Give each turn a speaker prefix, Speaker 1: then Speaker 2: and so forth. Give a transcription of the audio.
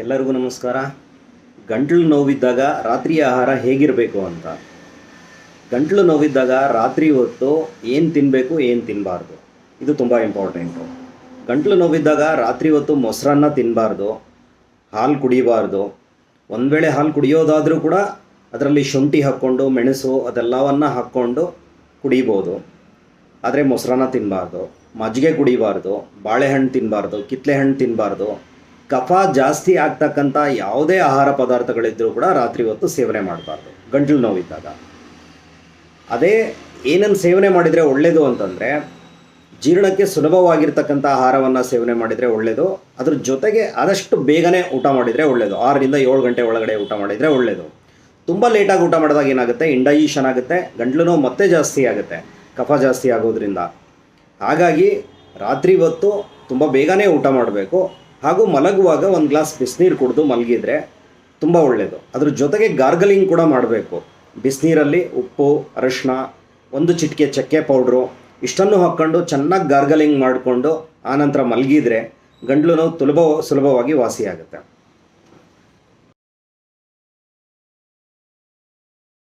Speaker 1: ಎಲ್ಲರಿಗೂ ನಮಸ್ಕಾರ. ಗಂಟಲು ನೋವಿದ್ದಾಗ ರಾತ್ರಿ ಆಹಾರ ಹೇಗಿರಬೇಕು ಅಂತ. ಗಂಟಲು ನೋವಿದ್ದಾಗ ರಾತ್ರಿ ಹೊತ್ತು ಏನು ತಿನ್ನಬೇಕು ಏನು ತಿನ್ನಬಾರ್ದು ಇದು ತುಂಬ ಇಂಪಾರ್ಟೆಂಟು. ಗಂಟಲು ನೋವಿದ್ದಾಗ ರಾತ್ರಿ ಹೊತ್ತು ಮೊಸರನ್ನ ತಿನ್ನಬಾರ್ದು, ಹಾಲು ಕುಡಿಬಾರ್ದು. ಒಂದು ವೇಳೆ ಹಾಲು ಕುಡಿಯೋದಾದರೂ ಕೂಡ ಅದರಲ್ಲಿ ಶುಂಠಿ ಹಾಕ್ಕೊಂಡು ಮೆಣಸು ಅದೆಲ್ಲವನ್ನು ಹಾಕ್ಕೊಂಡು ಕುಡಿಬೋದು. ಆದರೆ ಮೊಸರನ್ನ ತಿನ್ನಬಾರ್ದು, ಮಜ್ಜಿಗೆ ಕುಡಿಬಾರ್ದು, ಬಾಳೆಹಣ್ಣು ತಿನ್ನಬಾರ್ದು, ಕಿತ್ತಳೆ ಹಣ್ಣು ತಿನ್ನಬಾರ್ದು. ಕಫ ಜಾಸ್ತಿ ಆಗ್ತಕ್ಕಂಥ ಯಾವುದೇ ಆಹಾರ ಪದಾರ್ಥಗಳಿದ್ದರೂ ಕೂಡ ರಾತ್ರಿ ಹೊತ್ತು ಸೇವನೆ ಮಾಡಬಾರ್ದು ಗಂಟಲು ನೋವಿದ್ದಾಗ. ಅದೇ ಏನನ್ನು ಸೇವನೆ ಮಾಡಿದರೆ ಒಳ್ಳೆಯದು ಅಂತಂದರೆ, ಜೀರ್ಣಕ್ಕೆ ಸುಲಭವಾಗಿರ್ತಕ್ಕಂಥ ಆಹಾರವನ್ನು ಸೇವನೆ ಮಾಡಿದರೆ ಒಳ್ಳೆಯದು. ಅದ್ರ ಜೊತೆಗೆ ಆದಷ್ಟು ಬೇಗನೆ ಊಟ ಮಾಡಿದರೆ ಒಳ್ಳೆಯದು. 6ರಿಂದ 7 ಗಂಟೆ ಒಳಗಡೆ ಊಟ ಮಾಡಿದರೆ ಒಳ್ಳೆಯದು. ತುಂಬ ಲೇಟಾಗಿ ಊಟ ಮಾಡಿದಾಗ ಏನಾಗುತ್ತೆ, ಇಂಡೈಜೆಷನ್ ಆಗುತ್ತೆ, ಗಂಟಲು ನೋವು ಮತ್ತೆ ಜಾಸ್ತಿ ಆಗುತ್ತೆ ಕಫ ಜಾಸ್ತಿ ಆಗೋದ್ರಿಂದ. ಹಾಗಾಗಿ ರಾತ್ರಿ ಹೊತ್ತು ತುಂಬ ಬೇಗನೆ ಊಟ ಮಾಡಬೇಕು. ಹಾಗೂ ಮಲಗುವಾಗ ಒಂದು ಗ್ಲಾಸ್ ಬಿಸಿನೀರು ಕುಡಿದು ಮಲಗಿದರೆ ತುಂಬ ಒಳ್ಳೆಯದು. ಅದ್ರ ಜೊತೆಗೆ ಗಾರ್ಗಲಿಂಗ್ ಕೂಡ ಮಾಡಬೇಕು. ಬಿಸಿನೀರಲ್ಲಿ ಉಪ್ಪು, ಅರಿಶಿನ, 1 ಚಿಟಿಕೆ ಚಕ್ಕೆ ಪೌಡ್ರು ಇಷ್ಟನ್ನು ಹಾಕ್ಕೊಂಡು ಚೆನ್ನಾಗಿ ಗಾರ್ಗಲಿಂಗ್ ಮಾಡಿಕೊಂಡು ಆನಂತರ ಮಲಗಿದರೆ ಗಂಟಲು ನೋವು ಸುಲಭವಾಗಿ ವಾಸಿಯಾಗುತ್ತೆ.